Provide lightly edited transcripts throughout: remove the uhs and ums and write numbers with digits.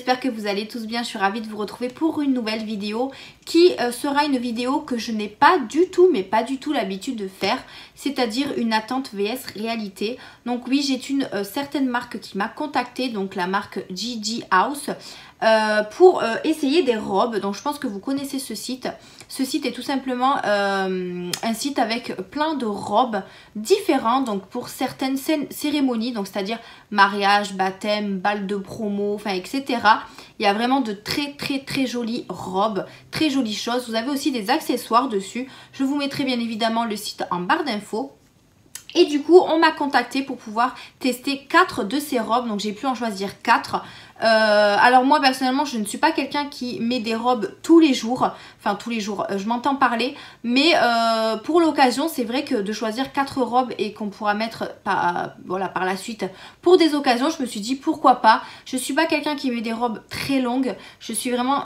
j'espère que vous allez tous bien. Je suis ravie de vous retrouver pour une nouvelle vidéo qui sera une vidéo que je n'ai pas du tout, mais pas du tout l'habitude de faire, c'est-à-dire une attente vs réalité. Donc oui, j'ai une certaine marque qui m'a contactée, donc la marque Gigi House, pour essayer des robes. Donc je pense que vous connaissez ce site. Ce site est tout simplement un site avec plein de robes différentes, donc pour certaines cérémonies, donc c'est-à-dire mariage, baptême, bal de promo, enfin etc. Il y a vraiment de très jolies robes, très jolies choses. Vous avez aussi des accessoires dessus. Je vous mettrai bien évidemment le site en barre d'infos. Et du coup, on m'a contacté pour pouvoir tester 4 de ces robes. Donc, j'ai pu en choisir 4. Alors, moi, personnellement, je ne suis pas quelqu'un qui met des robes tous les jours. Enfin, tous les jours, je m'entends parler. Mais pour l'occasion, c'est vrai que de choisir 4 robes et qu'on pourra mettre voilà, par la suite pour des occasions, je me suis dit pourquoi pas. Je ne suis pas quelqu'un qui met des robes très longues. Je suis vraiment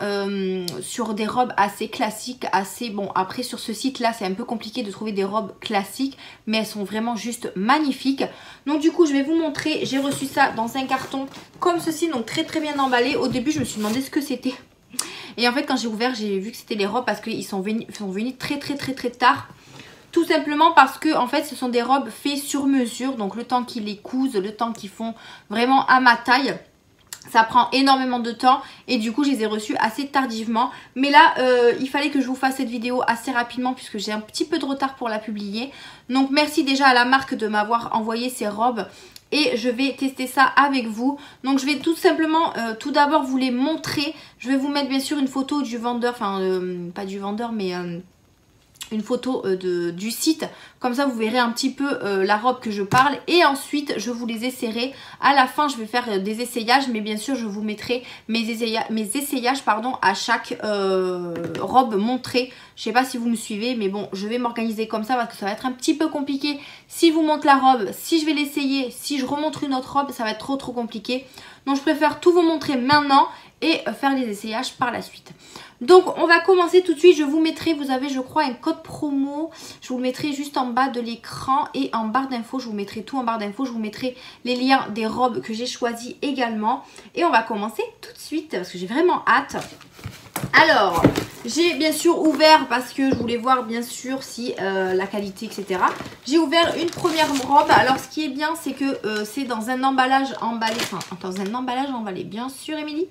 sur des robes assez classiques, assez... Bon, après, sur ce site-là, c'est un peu compliqué de trouver des robes classiques. Mais elles sont vraiment juste magnifiques. Donc du coup je vais vous montrer, j'ai reçu ça dans un carton comme ceci, donc très bien emballé. Au début je me suis demandé ce que c'était et en fait quand j'ai ouvert j'ai vu que c'était les robes parce qu'ils sont venus très tard, tout simplement parce que en fait ce sont des robes faites sur mesure, donc le temps qu'ils les cousent, le temps qu'ils font vraiment à ma taille, ça prend énormément de temps et du coup je les ai reçus assez tardivement. Mais là il fallait que je vous fasse cette vidéo assez rapidement puisque j'ai un petit peu de retard pour la publier. Donc merci déjà à la marque de m'avoir envoyé ces robes et je vais tester ça avec vous. Donc je vais tout simplement tout d'abord vous les montrer. Je vais vous mettre bien sûr une photo du vendeur, enfin pas du vendeur mais... une photo du site, comme ça vous verrez un petit peu la robe que je parle et ensuite je vous les essaierai. À la fin je vais faire des essayages, mais bien sûr je vous mettrai mes essayages à chaque robe montrée. Je sais pas si vous me suivez, mais bon je vais m'organiser comme ça parce que ça va être un petit peu compliqué. Si vous montre la robe, si je vais l'essayer, si je remontre une autre robe, ça va être trop compliqué. Donc je préfère tout vous montrer maintenant et faire les essayages par la suite. Donc on va commencer tout de suite. Je vous mettrai, vous avez je crois un code promo, je vous le mettrai juste en bas de l'écran et en barre d'infos, je vous mettrai tout en barre d'infos, je vous mettrai les liens des robes que j'ai choisies également. Et on va commencer tout de suite parce que j'ai vraiment hâte. Alors j'ai bien sûr ouvert parce que je voulais voir bien sûr si la qualité etc. J'ai ouvert une première robe. Alors ce qui est bien c'est que c'est dans un emballage emballé, enfin dans un emballage emballé bien sûr Émilie.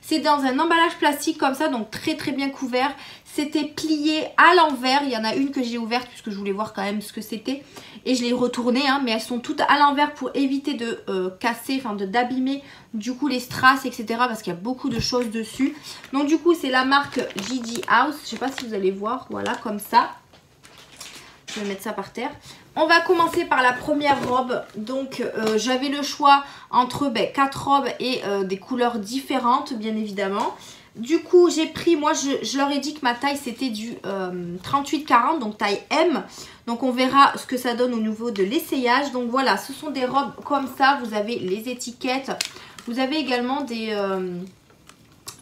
C'est dans un emballage plastique comme ça, donc très bien couvert. C'était plié à l'envers. Il y en a une que j'ai ouverte puisque je voulais voir quand même ce que c'était. Et je l'ai retournée, hein, mais elles sont toutes à l'envers pour éviter de casser, enfin d'abîmer du coup les strass, etc. Parce qu'il y a beaucoup de choses dessus. Donc du coup c'est la marque Gigi House. Je sais pas si vous allez voir, voilà comme ça. Je vais mettre ça par terre. On va commencer par la première robe. Donc j'avais le choix entre 4 robes et des couleurs différentes bien évidemment. Du coup j'ai pris, moi je leur ai dit que ma taille c'était du 38-40, donc taille M. Donc on verra ce que ça donne au niveau de l'essayage. Donc voilà, ce sont des robes comme ça. Vous avez les étiquettes. Vous avez également des...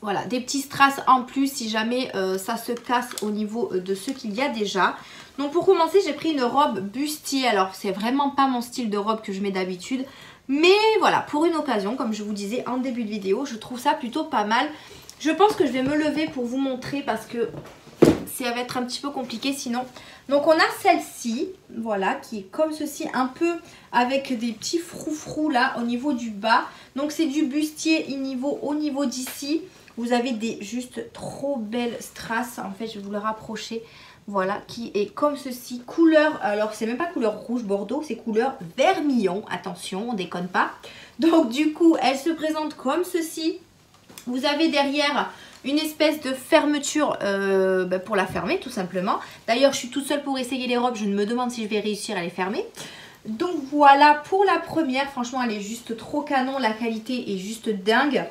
voilà, des petits strass en plus si jamais ça se casse au niveau de ce qu'il y a déjà. Donc pour commencer j'ai pris une robe bustier. Alors c'est vraiment pas mon style de robe que je mets d'habitude. Mais voilà, pour une occasion, comme je vous disais en début de vidéo, je trouve ça plutôt pas mal. Je pense que je vais me lever pour vous montrer parce que ça va être un petit peu compliqué sinon. Donc on a celle-ci, voilà, qui est comme ceci, un peu avec des petits froufrous là au niveau du bas. Donc c'est du bustier au niveau d'ici. Vous avez des juste trop belles strass. En fait je vais vous le rapprocher. Voilà, qui est comme ceci, couleur, alors c'est même pas couleur rouge bordeaux, c'est couleur vermillon, attention, on déconne pas. Donc du coup, elle se présente comme ceci. Vous avez derrière une espèce de fermeture pour la fermer tout simplement. D'ailleurs, je suis toute seule pour essayer les robes, je me demande si je vais réussir à les fermer. Donc voilà pour la première, franchement elle est juste trop canon, la qualité est juste dingue.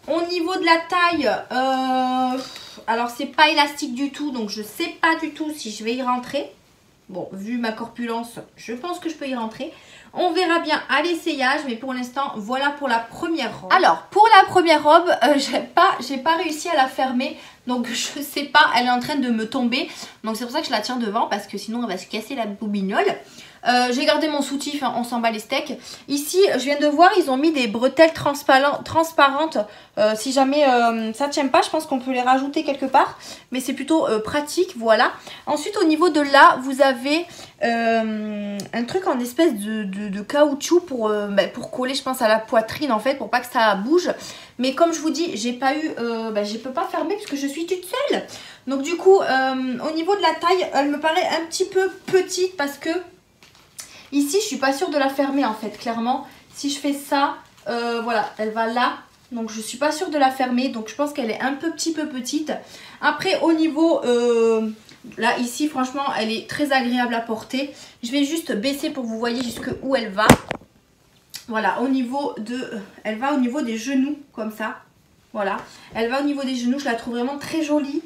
Au niveau de la taille, alors c'est pas élastique du tout, donc je sais pas du tout si je vais y rentrer. Bon, vu ma corpulence, je pense que je peux y rentrer. On verra bien à l'essayage, mais pour l'instant, voilà pour la première robe. Alors, pour la première robe, j'ai pas réussi à la fermer, donc je sais pas, elle est en train de me tomber. Donc c'est pour ça que je la tiens devant, parce que sinon elle va se casser la boubinole. J'ai gardé mon soutif, hein, on s'en bat les steaks. Ici, je viens de voir, ils ont mis des bretelles transparentes. Si jamais ça tient pas, je pense qu'on peut les rajouter quelque part. Mais c'est plutôt pratique, voilà. Ensuite, au niveau de là, vous avez un truc en espèce de caoutchouc pour coller, je pense, à la poitrine, en fait, pour pas que ça bouge. Mais comme je vous dis, j'ai pas eu, je peux pas fermer parce que je suis toute seule. Donc du coup, au niveau de la taille, elle me paraît un petit peu petite parce que ici, je suis pas sûre de la fermer en fait, clairement. Si je fais ça, voilà, elle va là. Donc je suis pas sûre de la fermer, donc je pense qu'elle est un petit peu petite. Après, au niveau, là, ici, franchement, elle est très agréable à porter. Je vais juste baisser pour que vous voyez jusqu'où elle va. Voilà, au niveau de, elle va au niveau des genoux, comme ça. Voilà, elle va au niveau des genoux, je la trouve vraiment très jolie.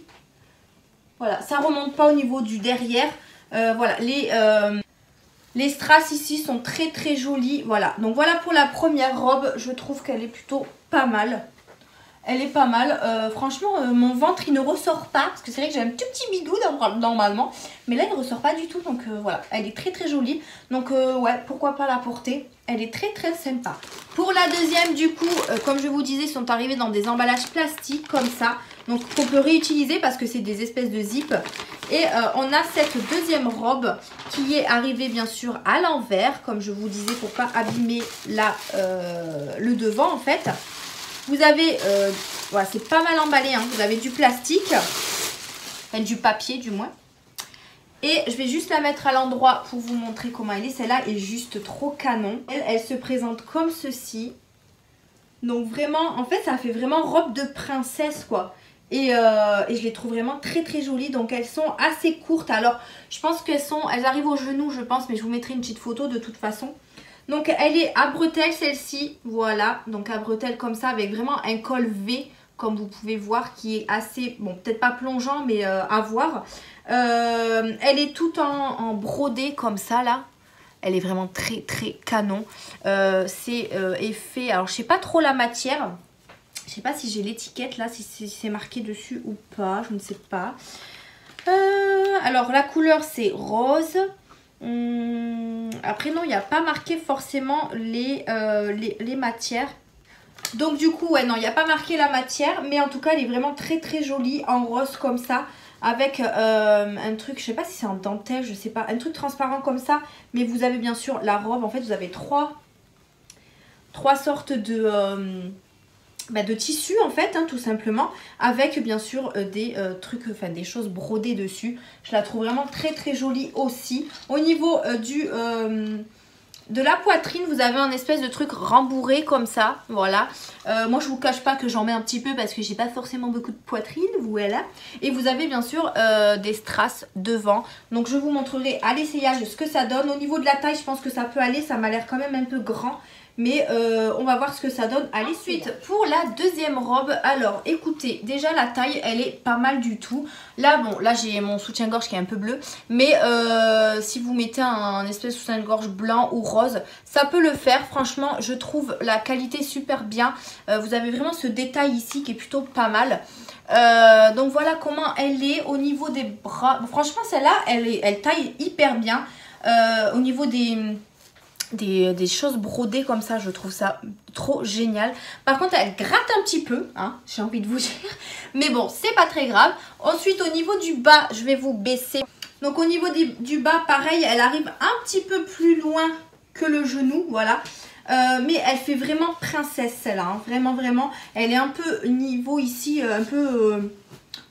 Voilà, ça remonte pas au niveau du derrière. Voilà, les strass ici sont très très jolies. Voilà, donc voilà pour la première robe. Je trouve qu'elle est plutôt pas mal. Elle est pas mal. Franchement, mon ventre il ne ressort pas. Parce que c'est vrai que j'ai un tout petit bidou normalement. Mais là il ne ressort pas du tout. Donc voilà, elle est très très jolie. Donc ouais, pourquoi pas la porter. Elle est très très sympa. Pour la deuxième, du coup, comme je vous disais, ils sont arrivés dans des emballages plastiques comme ça. Donc qu'on peut réutiliser parce que c'est des espèces de zip. Et on a cette deuxième robe qui est arrivée bien sûr à l'envers. Comme je vous disais, pour pas abîmer le devant en fait. Vous avez, voilà, c'est pas mal emballé, hein. Vous avez du plastique, enfin du papier du moins. Et je vais juste la mettre à l'endroit pour vous montrer comment elle est. Celle-là est juste trop canon. Elle se présente comme ceci. Donc vraiment, en fait, ça fait vraiment robe de princesse, quoi. Et je les trouve vraiment très très jolies. Donc elles sont assez courtes. Alors, je pense elles arrivent aux genoux, je pense. Mais je vous mettrai une petite photo de toute façon. Donc elle est à bretelles celle-ci, voilà, donc à bretelles comme ça avec vraiment un col V comme vous pouvez voir qui est assez, bon peut-être pas plongeant mais à voir. Elle est toute en brodé comme ça là, elle est vraiment très très canon. C'est effet, alors je sais pas trop la matière, je sais pas si j'ai l'étiquette là, si c'est marqué dessus ou pas, je ne sais pas. Alors la couleur c'est rose. Après non, il n'y a pas marqué forcément les matières. Donc du coup, ouais, non, il n'y a pas marqué la matière. Mais en tout cas, elle est vraiment très très jolie en rose comme ça. Avec un truc, je sais pas si c'est en dentelle, je sais pas. Un truc transparent comme ça. Mais vous avez bien sûr la robe. En fait, vous avez trois sortes de tissu en fait, hein, tout simplement, avec bien sûr des trucs, enfin des choses brodées dessus. Je la trouve vraiment très très jolie aussi. Au niveau de la poitrine, vous avez un espèce de truc rembourré comme ça, voilà. Moi je vous cache pas que j'en mets un petit peu parce que j'ai pas forcément beaucoup de poitrine, voilà. Et vous avez bien sûr des strass devant. Donc je vous montrerai à l'essayage ce que ça donne. Au niveau de la taille, je pense que ça peut aller, ça m'a l'air quand même un peu grand. Mais on va voir ce que ça donne à l'essayage. Ensuite, pour la deuxième robe, alors écoutez, déjà la taille, elle est pas mal du tout. Là, bon, là j'ai mon soutien-gorge qui est un peu bleu. Mais si vous mettez un espèce de soutien-gorge blanc ou rose, ça peut le faire. Franchement, je trouve la qualité super bien. Vous avez vraiment ce détail ici qui est plutôt pas mal. Donc voilà comment elle est au niveau des bras. Franchement, celle-là, elle taille hyper bien. Au niveau des choses brodées comme ça, je trouve ça trop génial. Par contre elle gratte un petit peu, hein, j'ai envie de vous dire, mais bon c'est pas très grave. Ensuite au niveau du bas, je vais vous baisser. Donc au niveau du bas, pareil, elle arrive un petit peu plus loin que le genou, voilà. Mais elle fait vraiment princesse celle-là, hein. Vraiment, elle est un peu niveau ici, un peu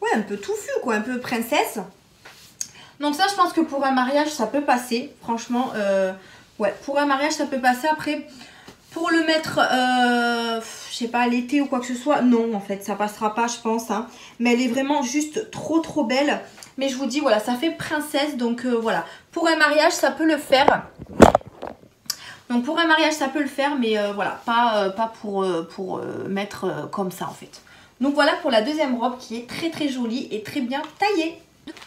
ouais, un peu touffu quoi, un peu princesse. Donc ça je pense que pour un mariage ça peut passer, franchement. Ouais, pour un mariage ça peut passer. Après pour le mettre je sais pas, l'été ou quoi que ce soit, non en fait ça passera pas je pense, hein. Mais elle est vraiment juste trop belle. Mais je vous dis voilà, ça fait princesse. Donc voilà, pour un mariage ça peut le faire. Donc pour un mariage ça peut le faire. Mais voilà, pas pour mettre comme ça en fait. Donc voilà pour la deuxième robe qui est très jolie et très bien taillée.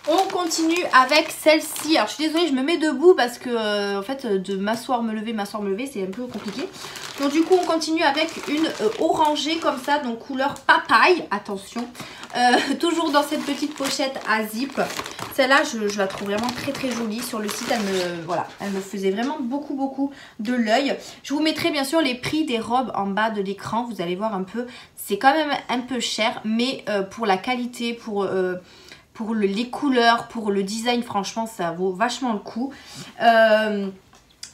On continue avec celle-ci. Alors je suis désolée, je me mets debout parce que en fait de m'asseoir, me lever, c'est un peu compliqué. Donc du coup on continue avec une orangée comme ça, donc couleur papaye, attention. Toujours dans cette petite pochette à zip. Celle-là je la trouve vraiment très jolie. Sur le site elle me faisait vraiment beaucoup de l'œil. Je vous mettrai bien sûr les prix des robes en bas de l'écran. Vous allez voir un peu, c'est quand même un peu cher, mais pour la qualité, pour les couleurs, pour le design, franchement ça vaut vachement le coup.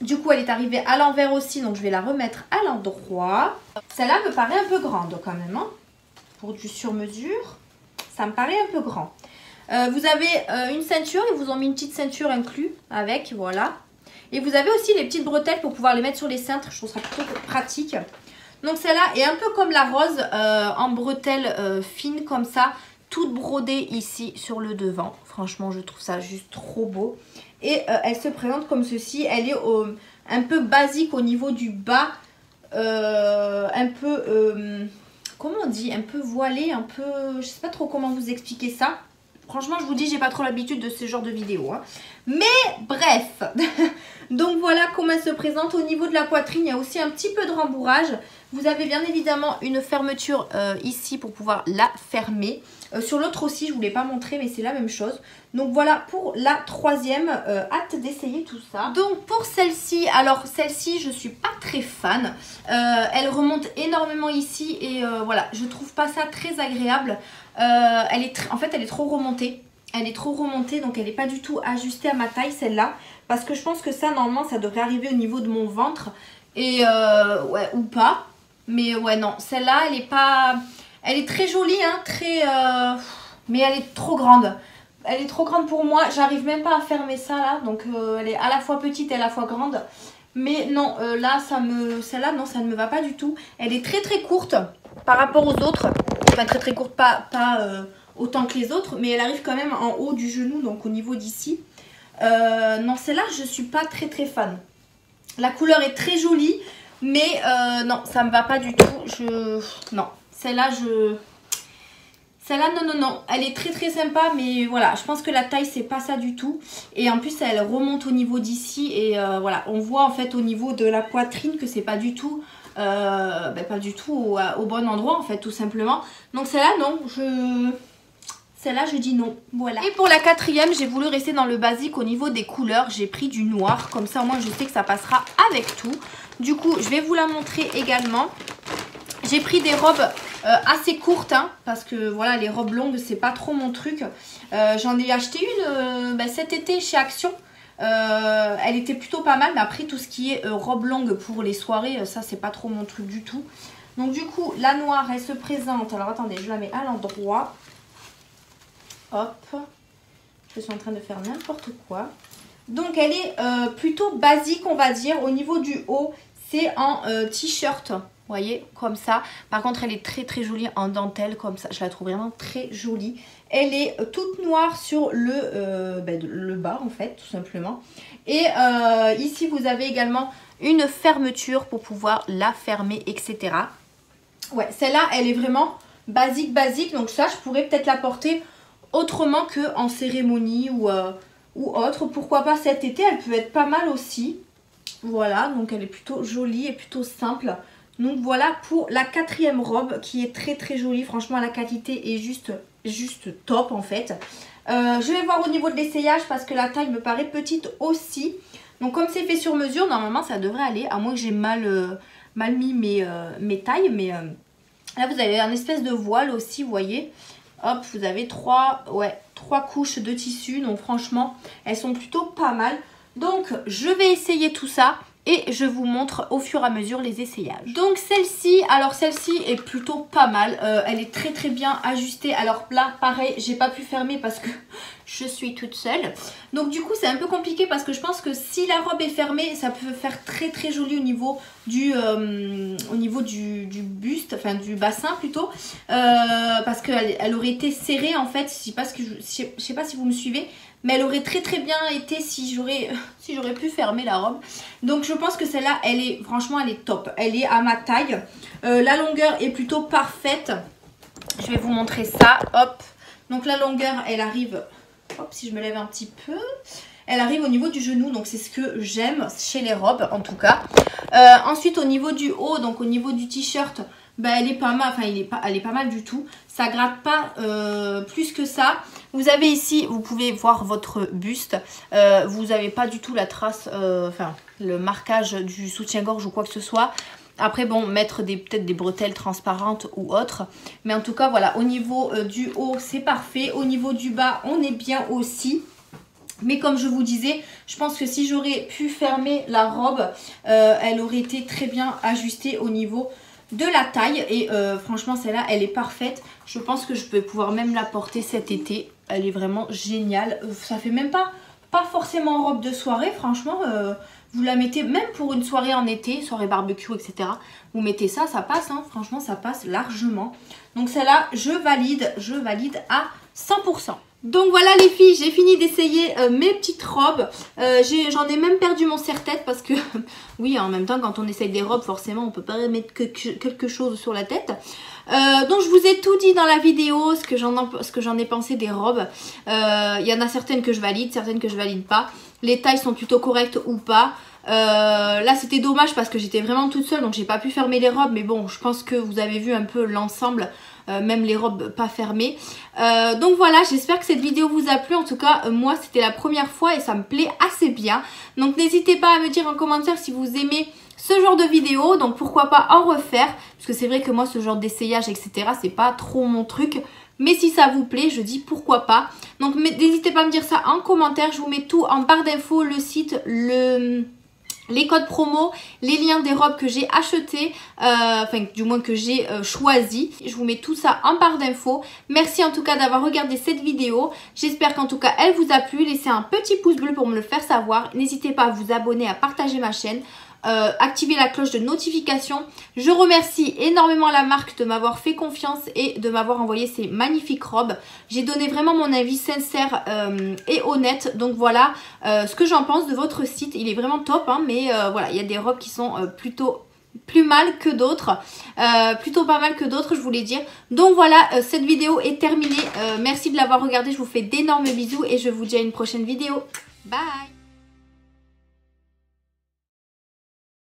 Du coup elle est arrivée à l'envers aussi, donc je vais la remettre à l'endroit. Celle-là me paraît un peu grande quand même, hein. Pour du sur-mesure, ça me paraît un peu grand. Vous avez une ceinture, ils vous ont mis une petite ceinture inclus avec, voilà. Et vous avez aussi les petites bretelles pour pouvoir les mettre sur les cintres, je trouve ça plutôt pratique. Donc celle-là est un peu comme la rose, en bretelles fines comme ça, toute brodée ici sur le devant. Franchement, je trouve ça juste trop beau. Et elle se présente comme ceci. Elle est un peu basique au niveau du bas. Un peu, comment on dit, un peu voilée, un peu... Je sais pas trop comment vous expliquer ça. Franchement, je vous dis, j'ai pas trop l'habitude de ce genre de vidéo, hein. Mais bref. Donc voilà comment elle se présente. Au niveau de la poitrine, il y a aussi un petit peu de rembourrage. Vous avez bien évidemment une fermeture ici pour pouvoir la fermer. Sur l'autre aussi, je ne vous l'ai pas montré, mais c'est la même chose. Donc voilà pour la troisième. Hâte d'essayer tout ça. Donc pour celle-ci, alors celle-ci, je ne suis pas très fan. Elle remonte énormément ici et voilà, je trouve pas ça très agréable. En fait, elle est trop remontée. Elle est trop remontée, donc elle n'est pas du tout ajustée à ma taille, celle-là. Parce que je pense que ça, normalement, ça devrait arriver au niveau de mon ventre. Et ouais, ou pas. Mais ouais, non, celle-là, elle est pas... Elle est très jolie, hein, mais elle est trop grande. Elle est trop grande pour moi. J'arrive même pas à fermer ça, là. Donc, elle est à la fois petite et à la fois grande. Mais non, là, celle-là, non, ça ne me va pas du tout. Elle est très courte par rapport aux autres. Enfin, très courte, pas autant que les autres. Mais elle arrive quand même en haut du genou, donc au niveau d'ici. Non, celle-là, je suis pas très fan. La couleur est très jolie, mais non, ça me va pas du tout. Non, celle-là, Celle-là, non. Elle est très sympa, mais voilà, je pense que la taille, c'est pas ça du tout. Et en plus, elle remonte au niveau d'ici. Et voilà, on voit en fait au niveau de la poitrine que c'est pas du tout... pas du tout au bon endroit, en fait, tout simplement. Donc celle-là, non, Celle-là, je dis non. Voilà. Et pour la quatrième, j'ai voulu rester dans le basique au niveau des couleurs. J'ai pris du noir. Comme ça, au moins, je sais que ça passera avec tout. Du coup, je vais vous la montrer également. J'ai pris des robes assez courtes. Hein, parce que, voilà, les robes longues, c'est pas trop mon truc. J'en ai acheté une cet été chez Action. Elle était plutôt pas mal. Mais après, tout ce qui est robe longue pour les soirées, ça, c'est pas trop mon truc du tout. Donc, du coup, la noire, elle se présente. Alors, attendez, je la mets à l'endroit. Hop, je suis en train de faire n'importe quoi. Donc elle est plutôt basique, on va dire. Au niveau du haut, c'est en t-shirt, vous voyez, comme ça. Par contre, elle est très jolie en dentelle, comme ça. Je la trouve vraiment très jolie. Elle est toute noire sur le bas, en fait, tout simplement. Et ici, vous avez également une fermeture pour pouvoir la fermer, etc. Ouais, celle-là, elle est vraiment basique. Donc ça, je pourrais peut-être la porter autrement qu'en cérémonie ou autre. Pourquoi pas cet été, elle peut être pas mal aussi. Voilà, donc elle est plutôt jolie et plutôt simple. Donc voilà pour la quatrième robe qui est très jolie. Franchement, la qualité est juste top en fait. Je vais voir au niveau de l'essayage parce que la taille me paraît petite aussi. Donc comme c'est fait sur mesure, normalement ça devrait aller. À moins que j'ai mal mis mes tailles. Mais là vous avez un espèce de voile aussi, vous voyez. Hop, vous avez trois couches de tissu. Donc franchement, elles sont plutôt pas mal. Donc je vais essayer tout ça et je vous montre au fur et à mesure les essayages. Donc celle-ci, alors celle-ci est plutôt pas mal. Elle est très bien ajustée. Alors là, pareil, j'ai pas pu fermer parce que je suis toute seule. Donc du coup, c'est un peu compliqué parce que je pense que si la robe est fermée, ça peut faire très joli au niveau du buste, enfin du bassin plutôt. Parce qu'elle aurait été serrée en fait. Je sais pas si vous me suivez. Mais elle aurait très bien été si j'aurais pu fermer la robe. Donc je pense que celle-là, franchement, elle est top. Elle est à ma taille. La longueur est plutôt parfaite. Je vais vous montrer ça. Hop. Donc la longueur, elle arrive hop, si je me lève un petit peu, elle arrive au niveau du genou, donc c'est ce que j'aime chez les robes en tout cas. Ensuite au niveau du haut, donc au niveau du t-shirt, bah, elle est pas mal, enfin elle est pas mal du tout. Ça gratte pas plus que ça. Vous avez ici, vous pouvez voir votre buste. Vous n'avez pas du tout la trace, enfin le marquage du soutien-gorge ou quoi que ce soit. Après bon, mettre peut-être des bretelles transparentes ou autres. Mais en tout cas voilà, au niveau du haut c'est parfait. Au niveau du bas on est bien aussi. Mais comme je vous disais, je pense que si j'aurais pu fermer la robe, elle aurait été très bien ajustée au niveau de la taille. Et franchement celle-là elle est parfaite. Je pense que je peux pouvoir même la porter cet été. Elle est vraiment géniale. Ça fait même pas forcément robe de soirée. Franchement vous la mettez même pour une soirée en été, soirée barbecue etc. Vous mettez ça, ça passe hein. Franchement ça passe largement. Donc celle-là je valide à 100%. Donc voilà les filles, j'ai fini d'essayer mes petites robes. J'en ai même perdu mon serre-tête parce que oui, en même temps quand on essaye des robes forcément on peut pas mettre quelque chose sur la tête. Donc je vous ai tout dit dans la vidéo, ce que j'en ai pensé des robes. Il y en a certaines que je valide, certaines que je valide pas. Les tailles sont plutôt correctes ou pas. Là c'était dommage parce que j'étais vraiment toute seule donc j'ai pas pu fermer les robes. Mais bon, je pense que vous avez vu un peu l'ensemble. Même les robes pas fermées. Donc voilà, j'espère que cette vidéo vous a plu. En tout cas, moi c'était la première fois et ça me plaît assez bien. Donc n'hésitez pas à me dire en commentaire si vous aimez ce genre de vidéo. Donc pourquoi pas en refaire. Parce que c'est vrai que moi ce genre d'essayage etc. c'est pas trop mon truc. Mais si ça vous plaît, je dis pourquoi pas. Donc n'hésitez pas à me dire ça en commentaire. Je vous mets tout en barre d'infos, le site, les codes promo, les liens des robes que j'ai achetées, enfin du moins que j'ai choisi. Je vous mets tout ça en barre d'infos. Merci en tout cas d'avoir regardé cette vidéo. J'espère qu'en tout cas elle vous a plu. Laissez un petit pouce bleu pour me le faire savoir. N'hésitez pas à vous abonner, à partager ma chaîne. Activer la cloche de notification. Je remercie énormément la marque de m'avoir fait confiance et de m'avoir envoyé ces magnifiques robes. J'ai donné vraiment mon avis sincère et honnête. Donc voilà ce que j'en pense de votre site. Il est vraiment top hein, mais voilà, il y a des robes qui sont plutôt plus mal que d'autres, plutôt pas mal que d'autres je voulais dire. Donc voilà, cette vidéo est terminée. Merci de l'avoir regardée, je vous fais d'énormes bisous et je vous dis à une prochaine vidéo. Bye.